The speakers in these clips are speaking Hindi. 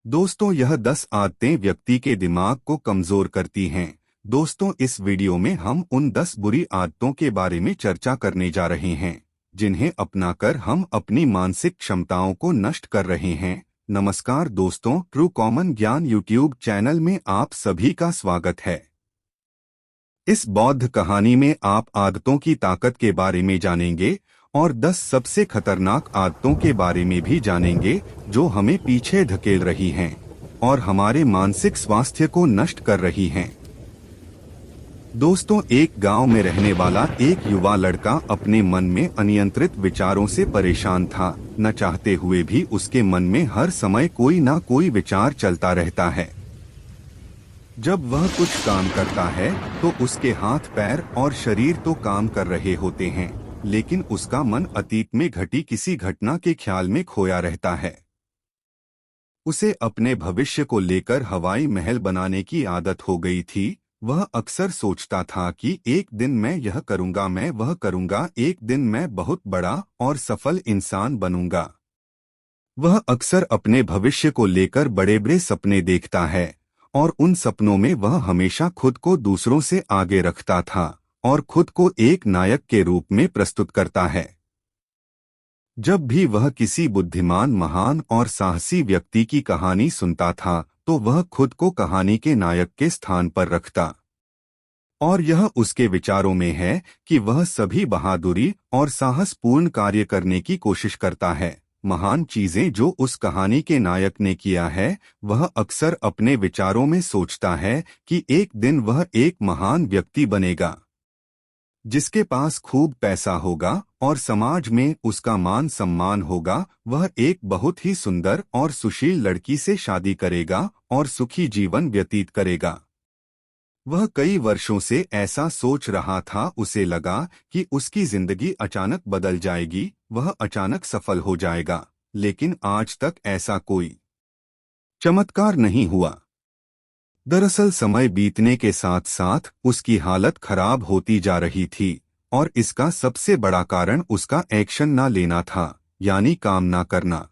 दोस्तों, यह 10 आदतें व्यक्ति के दिमाग को कमजोर करती हैं। दोस्तों, इस वीडियो में हम उन 10 बुरी आदतों के बारे में चर्चा करने जा रहे हैं जिन्हें अपनाकर हम अपनी मानसिक क्षमताओं को नष्ट कर रहे हैं। नमस्कार दोस्तों, ट्रू कॉमन ज्ञान यूट्यूब चैनल में आप सभी का स्वागत है। इस बौद्ध कहानी में आप आदतों की ताकत के बारे में जानेंगे और 10 सबसे खतरनाक आदतों के बारे में भी जानेंगे जो हमें पीछे धकेल रही हैं और हमारे मानसिक स्वास्थ्य को नष्ट कर रही हैं। दोस्तों, एक गांव में रहने वाला एक युवा लड़का अपने मन में अनियंत्रित विचारों से परेशान था। न चाहते हुए भी उसके मन में हर समय कोई ना कोई विचार चलता रहता है। जब वह कुछ काम करता है तो उसके हाथ पैर और शरीर तो काम कर रहे होते हैं, लेकिन उसका मन अतीत में घटी किसी घटना के ख्याल में खोया रहता है। उसे अपने भविष्य को लेकर हवाई महल बनाने की आदत हो गई थी। वह अक्सर सोचता था कि एक दिन मैं यह करूंगा, मैं वह करूंगा, एक दिन मैं बहुत बड़ा और सफल इंसान बनूंगा। वह अक्सर अपने भविष्य को लेकर बड़े बड़े सपने देखता है और उन सपनों में वह हमेशा खुद को दूसरों से आगे रखता था और खुद को एक नायक के रूप में प्रस्तुत करता है। जब भी वह किसी बुद्धिमान, महान और साहसी व्यक्ति की कहानी सुनता था तो वह खुद को कहानी के नायक के स्थान पर रखता। और यह उसके विचारों में है कि वह सभी बहादुरी और साहसपूर्ण कार्य करने की कोशिश करता है। महान चीजें जो उस कहानी के नायक ने किया है, वह अक्सर अपने विचारों में सोचता है कि एक दिन वह एक महान व्यक्ति बनेगा जिसके पास खूब पैसा होगा और समाज में उसका मान सम्मान होगा। वह एक बहुत ही सुंदर और सुशील लड़की से शादी करेगा और सुखी जीवन व्यतीत करेगा। वह कई वर्षों से ऐसा सोच रहा था। उसे लगा कि उसकी जिंदगी अचानक बदल जाएगी, वह अचानक सफल हो जाएगा, लेकिन आज तक ऐसा कोई चमत्कार नहीं हुआ। दरअसल समय बीतने के साथ साथ उसकी हालत खराब होती जा रही थी और इसका सबसे बड़ा कारण उसका एक्शन ना लेना था, यानी काम ना करना।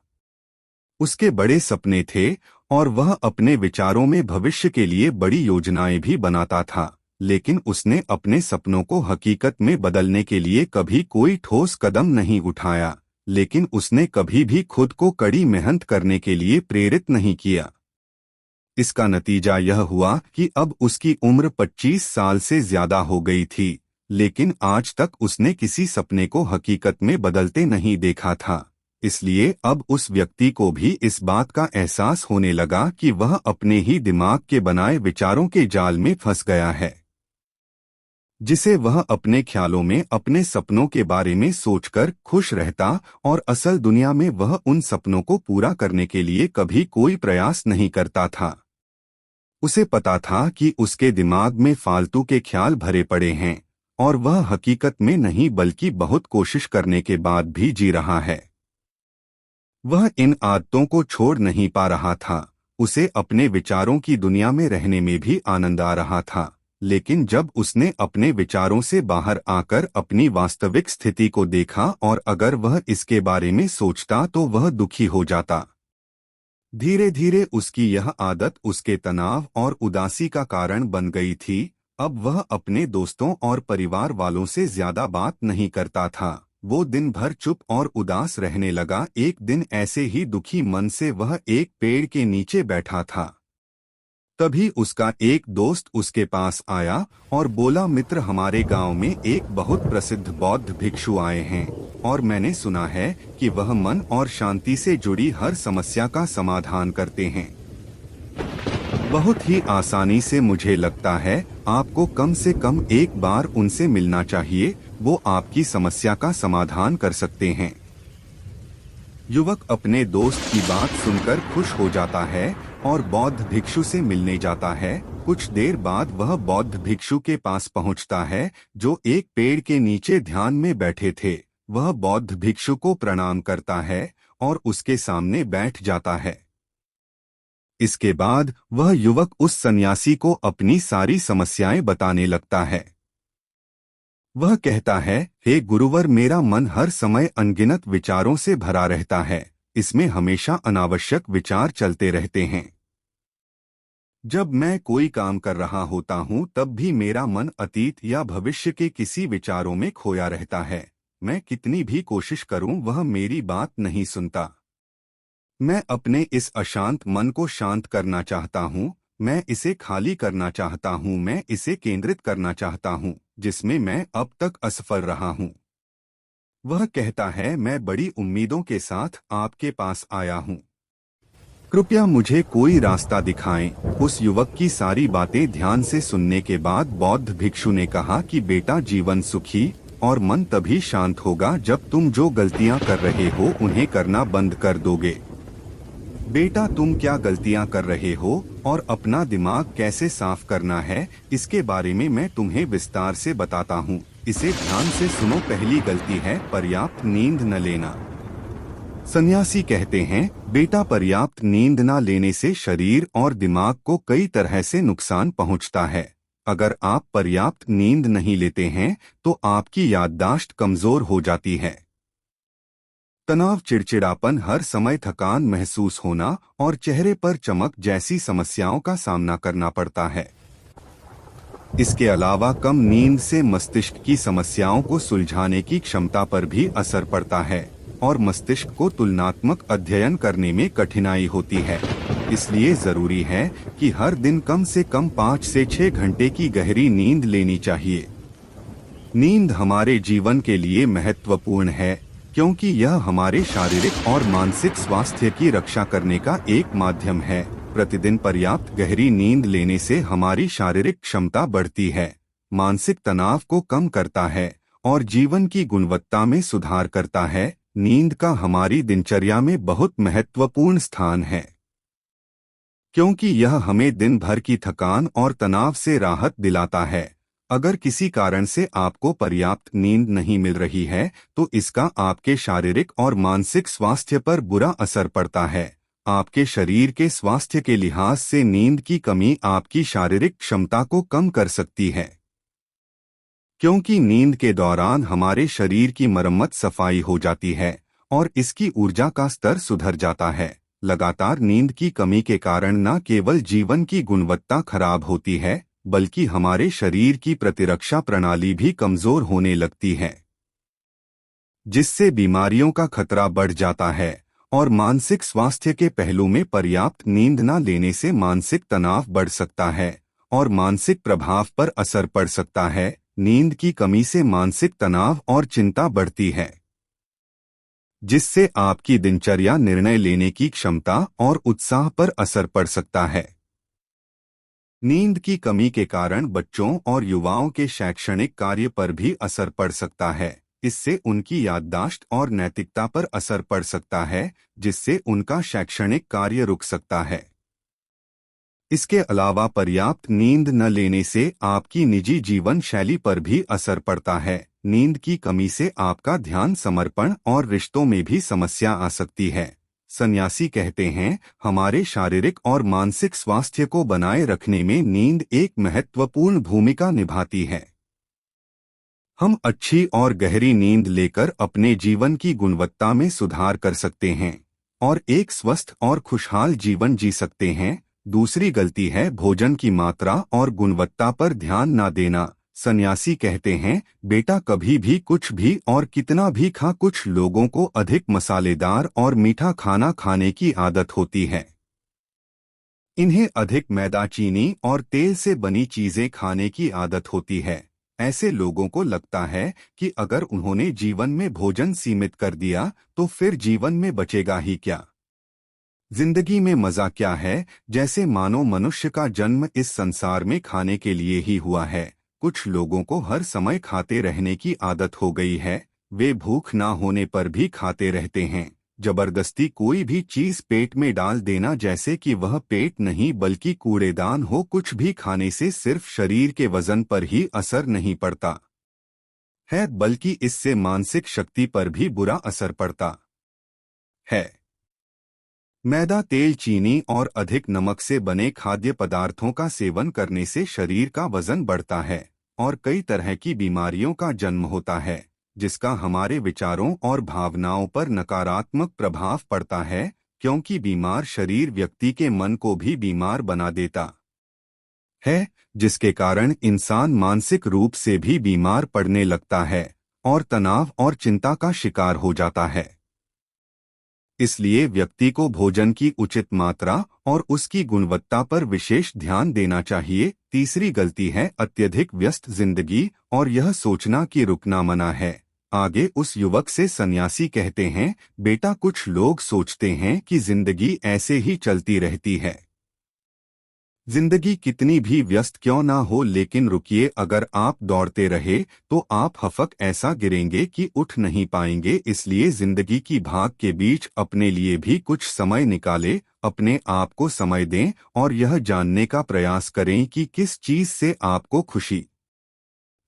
उसके बड़े सपने थे और वह अपने विचारों में भविष्य के लिए बड़ी योजनाएं भी बनाता था, लेकिन उसने अपने सपनों को हकीकत में बदलने के लिए कभी कोई ठोस कदम नहीं उठाया। लेकिन उसने कभी भी खुद को कड़ी मेहनत करने के लिए प्रेरित नहीं किया। इसका नतीजा यह हुआ कि अब उसकी उम्र 25 साल से ज्यादा हो गई थी, लेकिन आज तक उसने किसी सपने को हकीकत में बदलते नहीं देखा था। इसलिए अब उस व्यक्ति को भी इस बात का एहसास होने लगा कि वह अपने ही दिमाग के बनाए विचारों के जाल में फंस गया है, जिसे वह अपने ख्यालों में अपने सपनों के बारे में सोचकर खुश रहता और असल दुनिया में वह उन सपनों को पूरा करने के लिए कभी कोई प्रयास नहीं करता था। उसे पता था कि उसके दिमाग में फालतू के ख्याल भरे पड़े हैं और वह हकीकत में नहीं बल्कि बहुत कोशिश करने के बाद भी जी रहा है। वह इन आदतों को छोड़ नहीं पा रहा था। उसे अपने विचारों की दुनिया में रहने में भी आनंद आ रहा था, लेकिन जब उसने अपने विचारों से बाहर आकर अपनी वास्तविक स्थिति को देखा और अगर वह इसके बारे में सोचता तो वह दुखी हो जाता। धीरे धीरे उसकी यह आदत उसके तनाव और उदासी का कारण बन गई थी। अब वह अपने दोस्तों और परिवार वालों से ज्यादा बात नहीं करता था। वो दिन भर चुप और उदास रहने लगा। एक दिन ऐसे ही दुखी मन से वह एक पेड़ के नीचे बैठा था। तभी उसका एक दोस्त उसके पास आया और बोला, मित्र, हमारे गांव में एक बहुत प्रसिद्ध बौद्ध भिक्षु आए हैं और मैंने सुना है कि वह मन और शांति से जुड़ी हर समस्या का समाधान करते हैं। बहुत ही आसानी से, मुझे लगता है आपको कम से कम एक बार उनसे मिलना चाहिए, वो आपकी समस्या का समाधान कर सकते हैं। युवक अपने दोस्त की बात सुनकर खुश हो जाता है और बौद्ध भिक्षु से मिलने जाता है। कुछ देर बाद वह बौद्ध भिक्षु के पास पहुंचता है जो एक पेड़ के नीचे ध्यान में बैठे थे। वह बौद्ध भिक्षु को प्रणाम करता है और उसके सामने बैठ जाता है। इसके बाद वह युवक उस सन्यासी को अपनी सारी समस्याएं बताने लगता है। वह कहता है, हे गुरुवर, मेरा मन हर समय अनगिनत विचारों से भरा रहता है। इसमें हमेशा अनावश्यक विचार चलते रहते हैं। जब मैं कोई काम कर रहा होता हूँ तब भी मेरा मन अतीत या भविष्य के किसी विचारों में खोया रहता है। मैं कितनी भी कोशिश करूं वह मेरी बात नहीं सुनता। मैं अपने इस अशांत मन को शांत करना चाहता हूँ। मैं इसे खाली करना चाहता हूँ। मैं इसे केंद्रित करना चाहता हूँ, जिसमें मैं अब तक असफल रहा हूँ। वह कहता है, मैं बड़ी उम्मीदों के साथ आपके पास आया हूँ। कृपया मुझे कोई रास्ता दिखाएं। उस युवक की सारी बातें ध्यान से सुनने के बाद बौद्ध भिक्षु ने कहा कि बेटा, जीवन सुखी और मन तभी शांत होगा जब तुम जो गलतियां कर रहे हो उन्हें करना बंद कर दोगे। बेटा, तुम क्या गलतियां कर रहे हो और अपना दिमाग कैसे साफ करना है, इसके बारे में मैं तुम्हें विस्तार से बताता हूँ। इसे ध्यान से सुनो। पहली गलती है पर्याप्त नींद न लेना। सन्यासी कहते हैं, बेटा, पर्याप्त नींद न लेने से शरीर और दिमाग को कई तरह से नुकसान पहुंचता है। अगर आप पर्याप्त नींद नहीं लेते हैं तो आपकी याददाश्त कमजोर हो जाती है। तनाव, चिड़चिड़ापन, हर समय थकान महसूस होना और चेहरे पर चमक जैसी समस्याओं का सामना करना पड़ता है। इसके अलावा कम नींद से मस्तिष्क की समस्याओं को सुलझाने की क्षमता पर भी असर पड़ता है और मस्तिष्क को तुलनात्मक अध्ययन करने में कठिनाई होती है। इसलिए जरूरी है कि हर दिन कम से कम 5 से 6 घंटे की गहरी नींद लेनी चाहिए। नींद हमारे जीवन के लिए महत्वपूर्ण है क्योंकि यह हमारे शारीरिक और मानसिक स्वास्थ्य की रक्षा करने का एक माध्यम है। प्रतिदिन पर्याप्त गहरी नींद लेने से हमारी शारीरिक क्षमता बढ़ती है, मानसिक तनाव को कम करता है और जीवन की गुणवत्ता में सुधार करता है। नींद का हमारी दिनचर्या में बहुत महत्वपूर्ण स्थान है क्योंकि यह हमें दिन भर की थकान और तनाव से राहत दिलाता है। अगर किसी कारण से आपको पर्याप्त नींद नहीं मिल रही है तो इसका आपके शारीरिक और मानसिक स्वास्थ्य पर बुरा असर पड़ता है। आपके शरीर के स्वास्थ्य के लिहाज से नींद की कमी आपकी शारीरिक क्षमता को कम कर सकती है क्योंकि नींद के दौरान हमारे शरीर की मरम्मत सफाई हो जाती है और इसकी ऊर्जा का स्तर सुधर जाता है। लगातार नींद की कमी के कारण न केवल जीवन की गुणवत्ता खराब होती है बल्कि हमारे शरीर की प्रतिरक्षा प्रणाली भी कमजोर होने लगती है, जिससे बीमारियों का खतरा बढ़ जाता है। और मानसिक स्वास्थ्य के पहलू में पर्याप्त नींद न लेने से मानसिक तनाव बढ़ सकता है और मानसिक प्रभाव पर असर पड़ सकता है। नींद की कमी से मानसिक तनाव और चिंता बढ़ती है, जिससे आपकी दिनचर्या, निर्णय लेने की क्षमता और उत्साह पर असर पड़ सकता है। नींद की कमी के कारण बच्चों और युवाओं के शैक्षणिक कार्य पर भी असर पड़ सकता है। इससे उनकी याददाश्त और नैतिकता पर असर पड़ सकता है, जिससे उनका शैक्षणिक कार्य रुक सकता है। इसके अलावा पर्याप्त नींद न लेने से आपकी निजी जीवन शैली पर भी असर पड़ता है। नींद की कमी से आपका ध्यान, समर्पण और रिश्तों में भी समस्या आ सकती है। सन्यासी कहते हैं, हमारे शारीरिक और मानसिक स्वास्थ्य को बनाए रखने में नींद एक महत्वपूर्ण भूमिका निभाती है। हम अच्छी और गहरी नींद लेकर अपने जीवन की गुणवत्ता में सुधार कर सकते हैं और एक स्वस्थ और खुशहाल जीवन जी सकते हैं। दूसरी गलती है भोजन की मात्रा और गुणवत्ता पर ध्यान न देना। सन्यासी कहते हैं, बेटा, कभी भी कुछ भी और कितना भी खा। कुछ लोगों को अधिक मसालेदार और मीठा खाना खाने की आदत होती है। इन्हें अधिक मैदा, चीनी और तेल से बनी चीजें खाने की आदत होती है। ऐसे लोगों को लगता है कि अगर उन्होंने जीवन में भोजन सीमित कर दिया तो फिर जीवन में बचेगा ही क्या, जिंदगी में मजा क्या है, जैसे मानो मनुष्य का जन्म इस संसार में खाने के लिए ही हुआ है। कुछ लोगों को हर समय खाते रहने की आदत हो गई है। वे भूख ना होने पर भी खाते रहते हैं। जबरदस्ती कोई भी चीज पेट में डाल देना, जैसे कि वह पेट नहीं बल्कि कूड़ेदान हो। कुछ भी खाने से सिर्फ शरीर के वजन पर ही असर नहीं पड़ता है बल्कि इससे मानसिक शक्ति पर भी बुरा असर पड़ता है। मैदा, तेल, चीनी और अधिक नमक से बने खाद्य पदार्थों का सेवन करने से शरीर का वजन बढ़ता है और कई तरह की बीमारियों का जन्म होता है। जिसका हमारे विचारों और भावनाओं पर नकारात्मक प्रभाव पड़ता है, क्योंकि बीमार शरीर व्यक्ति के मन को भी बीमार बना देता है, जिसके कारण इंसान मानसिक रूप से भी बीमार पड़ने लगता है और तनाव और चिंता का शिकार हो जाता है। इसलिए व्यक्ति को भोजन की उचित मात्रा और उसकी गुणवत्ता पर विशेष ध्यान देना चाहिए। तीसरी गलती है अत्यधिक व्यस्त जिंदगी और यह सोचना कि रुकना मना है। आगे उस युवक से सन्यासी कहते हैं, बेटा कुछ लोग सोचते हैं कि जिंदगी ऐसे ही चलती रहती है। जिंदगी कितनी भी व्यस्त क्यों ना हो, लेकिन रुकिए, अगर आप दौड़ते रहे तो आप हफक ऐसा गिरेंगे कि उठ नहीं पाएंगे। इसलिए जिंदगी की भाग के बीच अपने लिए भी कुछ समय निकालें, अपने आप को समय दें और यह जानने का प्रयास करें कि किस चीज से आपको खुशी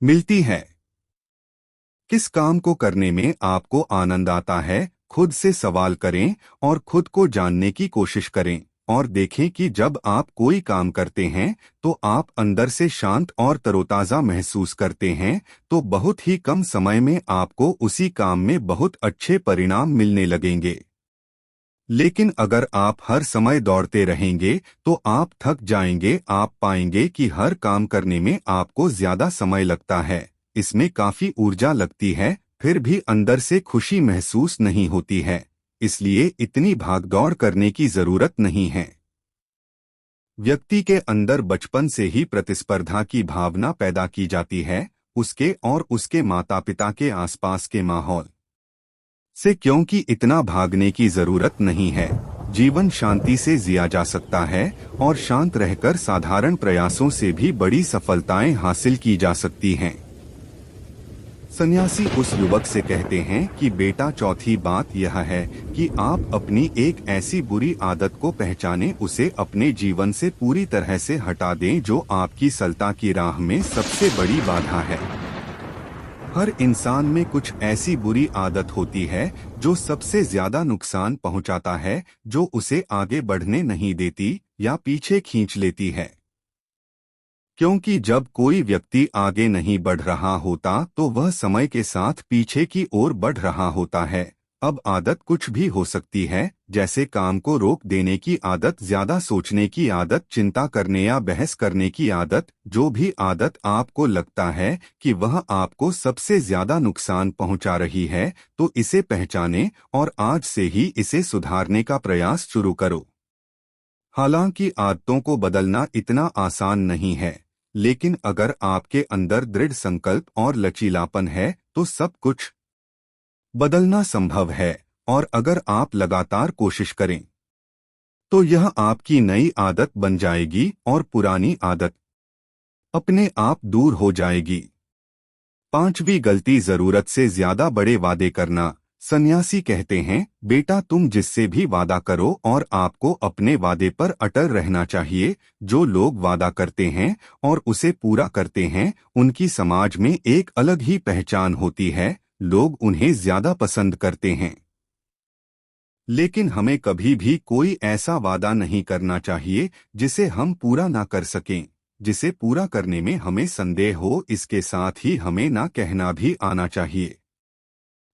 मिलती है, किस काम को करने में आपको आनंद आता है। खुद से सवाल करें और खुद को जानने की कोशिश करें और देखें कि जब आप कोई काम करते हैं तो आप अंदर से शांत और तरोताजा महसूस करते हैं, तो बहुत ही कम समय में आपको उसी काम में बहुत अच्छे परिणाम मिलने लगेंगे। लेकिन अगर आप हर समय दौड़ते रहेंगे तो आप थक जाएंगे। आप पाएंगे कि हर काम करने में आपको ज्यादा समय लगता है, इसमें काफी ऊर्जा लगती है, फिर भी अंदर से खुशी महसूस नहीं होती है। इसलिए इतनी भागदौड़ करने की जरूरत नहीं है। व्यक्ति के अंदर बचपन से ही प्रतिस्पर्धा की भावना पैदा की जाती है, उसके और उसके माता पिता के आसपास के माहौल से, क्योंकि इतना भागने की जरूरत नहीं है। जीवन शांति से जिया जा सकता है और शांत रहकर साधारण प्रयासों से भी बड़ी सफलताएं हासिल की जा सकती हैं। सन्यासी उस युवक से कहते हैं कि बेटा, चौथी बात यह है कि आप अपनी एक ऐसी बुरी आदत को पहचानें, उसे अपने जीवन से पूरी तरह से हटा दें जो आपकी सफलता की राह में सबसे बड़ी बाधा है। हर इंसान में कुछ ऐसी बुरी आदत होती है जो सबसे ज्यादा नुकसान पहुंचाता है, जो उसे आगे बढ़ने नहीं देती या पीछे खींच लेती है। क्योंकि जब कोई व्यक्ति आगे नहीं बढ़ रहा होता तो वह समय के साथ पीछे की ओर बढ़ रहा होता है। अब आदत कुछ भी हो सकती है, जैसे काम को रोक देने की आदत, ज्यादा सोचने की आदत, चिंता करने या बहस करने की आदत। जो भी आदत आपको लगता है कि वह आपको सबसे ज्यादा नुकसान पहुंचा रही है, तो इसे पहचानें और आज से ही इसे सुधारने का प्रयास शुरू करो। हालांकि आदतों को बदलना इतना आसान नहीं है, लेकिन अगर आपके अंदर दृढ़ संकल्प और लचीलापन है तो सब कुछ बदलना संभव है। और अगर आप लगातार कोशिश करें तो यह आपकी नई आदत बन जाएगी और पुरानी आदत अपने आप दूर हो जाएगी। पांचवी गलती, जरूरत से ज्यादा बड़े वादे करना। सन्यासी कहते हैं, बेटा तुम जिससे भी वादा करो और आपको अपने वादे पर अटल रहना चाहिए। जो लोग वादा करते हैं और उसे पूरा करते हैं, उनकी समाज में एक अलग ही पहचान होती है। लोग उन्हें ज्यादा पसंद करते हैं। लेकिन हमें कभी भी कोई ऐसा वादा नहीं करना चाहिए जिसे हम पूरा ना कर सकें, जिसे पूरा करने में हमें संदेह हो। इसके साथ ही हमें ना कहना भी आना चाहिए।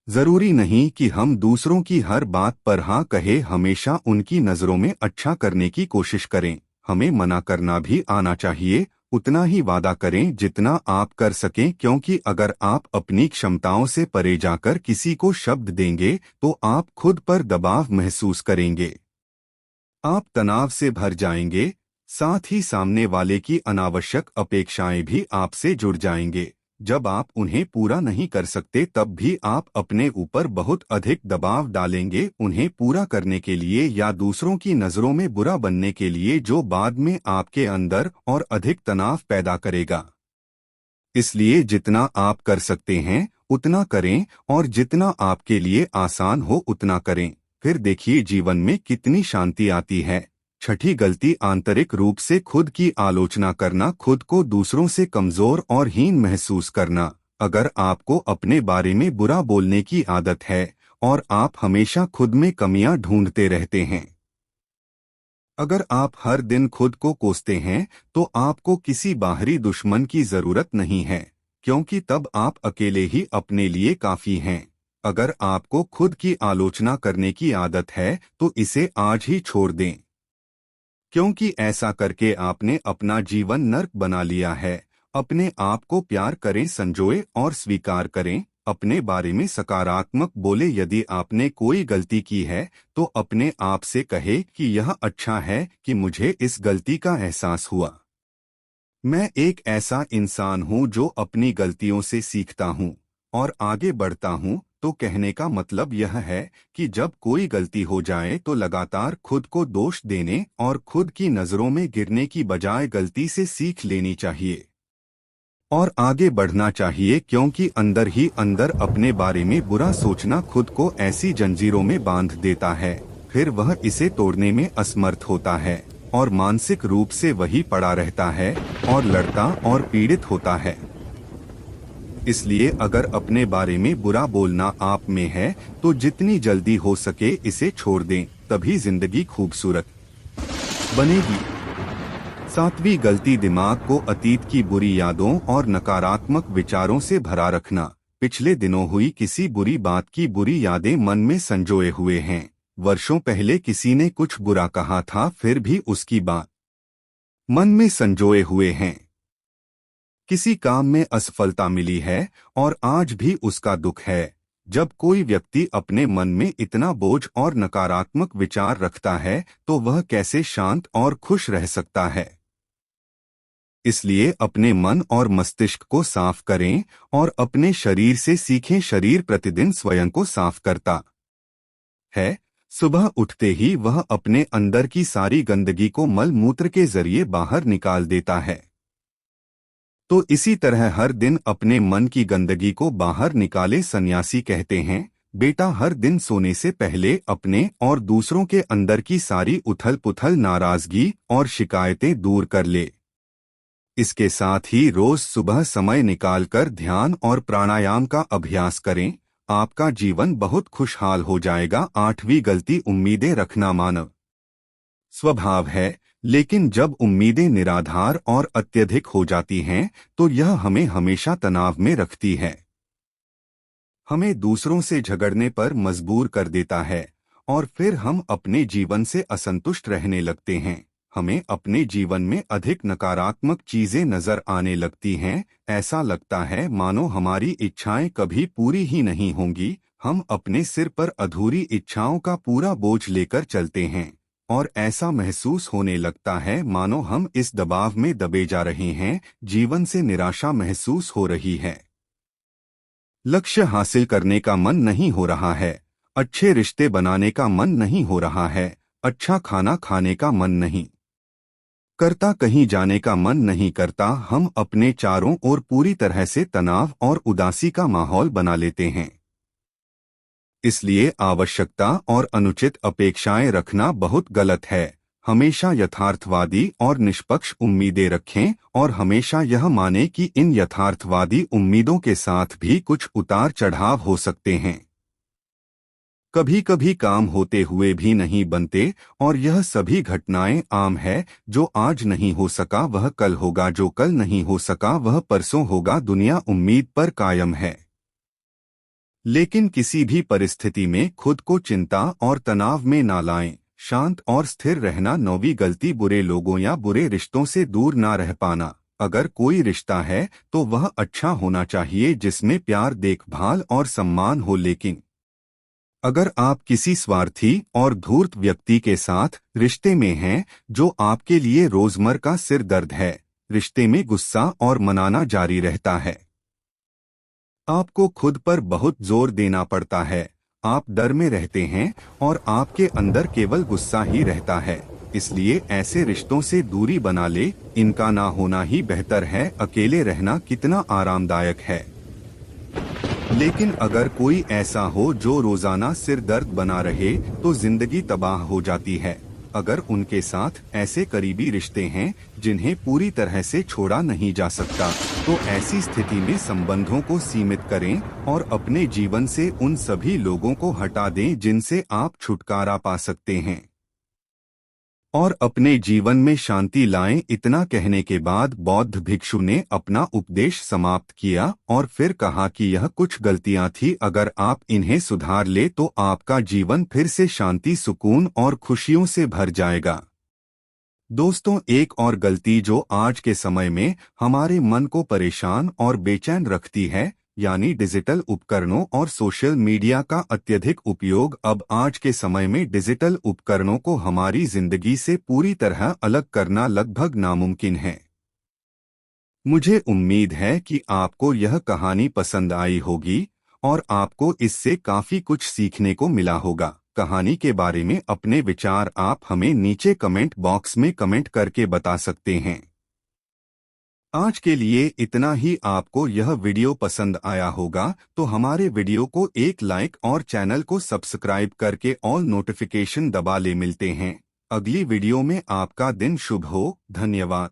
जरूरी नहीं कि हम दूसरों की हर बात पर हाँ कहे, हमेशा उनकी नजरों में अच्छा करने की कोशिश करें। हमें मना करना भी आना चाहिए। उतना ही वादा करें जितना आप कर सकें, क्योंकि अगर आप अपनी क्षमताओं से परे जाकर किसी को शब्द देंगे तो आप खुद पर दबाव महसूस करेंगे। आप तनाव से भर जाएंगे, साथ ही सामने वाले की अनावश्यक अपेक्षाएं भी आपसे जुड़ जाएंगे। जब आप उन्हें पूरा नहीं कर सकते तब भी आप अपने ऊपर बहुत अधिक दबाव डालेंगे, उन्हें पूरा करने के लिए या दूसरों की नजरों में बुरा बनने के लिए, जो बाद में आपके अंदर और अधिक तनाव पैदा करेगा। इसलिए जितना आप कर सकते हैं उतना करें और जितना आपके लिए आसान हो उतना करें। फिर देखिए जीवन में कितनी शांति आती है। छठी गलती, आंतरिक रूप से खुद की आलोचना करना, खुद को दूसरों से कमजोर और हीन महसूस करना। अगर आपको अपने बारे में बुरा बोलने की आदत है और आप हमेशा खुद में कमियां ढूंढते रहते हैं, अगर आप हर दिन खुद को कोसते हैं, तो आपको किसी बाहरी दुश्मन की जरूरत नहीं है, क्योंकि तब आप अकेले ही अपने लिए काफी हैं। अगर आपको खुद की आलोचना करने की आदत है तो इसे आज ही छोड़ दें, क्योंकि ऐसा करके आपने अपना जीवन नर्क बना लिया है। अपने आप को प्यार करें, संजोए और स्वीकार करें। अपने बारे में सकारात्मक बोले। यदि आपने कोई गलती की है तो अपने आप से कहे कि यह अच्छा है कि मुझे इस गलती का एहसास हुआ। मैं एक ऐसा इंसान हूँ जो अपनी गलतियों से सीखता हूँ और आगे बढ़ता हूँ। तो कहने का मतलब यह है कि जब कोई गलती हो जाए तो लगातार खुद को दोष देने और खुद की नज़रों में गिरने की बजाय गलती से सीख लेनी चाहिए और आगे बढ़ना चाहिए, क्योंकि अंदर ही अंदर अपने बारे में बुरा सोचना खुद को ऐसी जंजीरों में बांध देता है, फिर वह इसे तोड़ने में असमर्थ होता है और मानसिक रूप से वही पड़ा रहता है और लड़ता और पीड़ित होता है। इसलिए अगर अपने बारे में बुरा बोलना आप में है तो जितनी जल्दी हो सके इसे छोड़ दें, तभी जिंदगी खूबसूरत बनेगी। सातवीं गलती, दिमाग को अतीत की बुरी यादों और नकारात्मक विचारों से भरा रखना। पिछले दिनों हुई किसी बुरी बात की बुरी यादें मन में संजोए हुए हैं। वर्षों पहले किसी ने कुछ बुरा कहा था, फिर भी उसकी बात मन में संजोए हुए हैं। किसी काम में असफलता मिली है और आज भी उसका दुख है। जब कोई व्यक्ति अपने मन में इतना बोझ और नकारात्मक विचार रखता है तो वह कैसे शांत और खुश रह सकता है। इसलिए अपने मन और मस्तिष्क को साफ करें और अपने शरीर से सीखें। शरीर प्रतिदिन स्वयं को साफ करता है। सुबह उठते ही वह अपने अंदर की सारी गंदगी को मल मूत्र के जरिए बाहर निकाल देता है। तो इसी तरह हर दिन अपने मन की गंदगी को बाहर निकाले। सन्यासी कहते हैं, बेटा हर दिन सोने से पहले अपने और दूसरों के अंदर की सारी उथल पुथल, नाराजगी और शिकायतें दूर कर ले। इसके साथ ही रोज सुबह समय निकालकर ध्यान और प्राणायाम का अभ्यास करें। आपका जीवन बहुत खुशहाल हो जाएगा। आठवीं गलती, उम्मीदें रखना मानव स्वभाव है, लेकिन जब उम्मीदें निराधार और अत्यधिक हो जाती हैं तो यह हमें हमेशा तनाव में रखती है। हमें दूसरों से झगड़ने पर मजबूर कर देता है और फिर हम अपने जीवन से असंतुष्ट रहने लगते हैं। हमें अपने जीवन में अधिक नकारात्मक चीजें नजर आने लगती हैं। ऐसा लगता है मानो हमारी इच्छाएं कभी पूरी ही नहीं होंगी। हम अपने सिर पर अधूरी इच्छाओं का पूरा बोझ लेकर चलते हैं और ऐसा महसूस होने लगता है मानो हम इस दबाव में दबे जा रहे हैं। जीवन से निराशा महसूस हो रही है। लक्ष्य हासिल करने का मन नहीं हो रहा है। अच्छे रिश्ते बनाने का मन नहीं हो रहा है। अच्छा खाना खाने का मन नहीं करता। कहीं जाने का मन नहीं करता। हम अपने चारों ओर पूरी तरह से तनाव और उदासी का माहौल बना लेते हैं। इसलिए आवश्यकता और अनुचित अपेक्षाएं रखना बहुत गलत है। हमेशा यथार्थवादी और निष्पक्ष उम्मीदें रखें और हमेशा यह माने कि इन यथार्थवादी उम्मीदों के साथ भी कुछ उतार चढ़ाव हो सकते हैं। कभी कभी काम होते हुए भी नहीं बनते और यह सभी घटनाएं आम है। जो आज नहीं हो सका वह कल होगा, जो कल नहीं हो सका वह परसों होगा। दुनिया उम्मीद पर कायम है, लेकिन किसी भी परिस्थिति में खुद को चिंता और तनाव में ना लाएं। शांत और स्थिर रहना। नौवीं गलती, बुरे लोगों या बुरे रिश्तों से दूर ना रह पाना। अगर कोई रिश्ता है तो वह अच्छा होना चाहिए जिसमें प्यार, देखभाल और सम्मान हो, लेकिन अगर आप किसी स्वार्थी और धूर्त व्यक्ति के साथ रिश्ते में हैं जो आपके लिए रोजमर्रा का सिर दर्द है, रिश्ते में गुस्सा और मनाना जारी रहता है। आपको खुद पर बहुत जोर देना पड़ता है। आप डर में रहते हैं और आपके अंदर केवल गुस्सा ही रहता है। इसलिए ऐसे रिश्तों से दूरी बना ले। इनका ना होना ही बेहतर है। अकेले रहना कितना आरामदायक है, लेकिन अगर कोई ऐसा हो जो रोजाना सिर दर्द बना रहे तो जिंदगी तबाह हो जाती है। अगर उनके साथ ऐसे करीबी रिश्ते हैं जिन्हें पूरी तरह से छोड़ा नहीं जा सकता, तो ऐसी स्थिति में संबंधों को सीमित करें और अपने जीवन से उन सभी लोगों को हटा दें जिनसे आप छुटकारा पा सकते हैं। और अपने जीवन में शांति लाएं। इतना कहने के बाद बौद्ध भिक्षु ने अपना उपदेश समाप्त किया और फिर कहा कि यह कुछ गलतियां थी, अगर आप इन्हें सुधार ले तो आपका जीवन फिर से शांति, सुकून और खुशियों से भर जाएगा। दोस्तों, एक और गलती जो आज के समय में हमारे मन को परेशान और बेचैन रखती है, यानी डिजिटल उपकरणों और सोशल मीडिया का अत्यधिक उपयोग। अब आज के समय में डिजिटल उपकरणों को हमारी जिंदगी से पूरी तरह अलग करना लगभग नामुमकिन है। मुझे उम्मीद है कि आपको यह कहानी पसंद आई होगी और आपको इससे काफी कुछ सीखने को मिला होगा। कहानी के बारे में अपने विचार आप हमें नीचे कमेंट बॉक्स में कमेंट करके बता सकते हैं। आज के लिए इतना ही। आपको यह वीडियो पसंद आया होगा तो हमारे वीडियो को एक लाइक और चैनल को सब्सक्राइब करके ऑल नोटिफिकेशन दबा ले। मिलते हैं अगली वीडियो में। आपका दिन शुभ हो। धन्यवाद।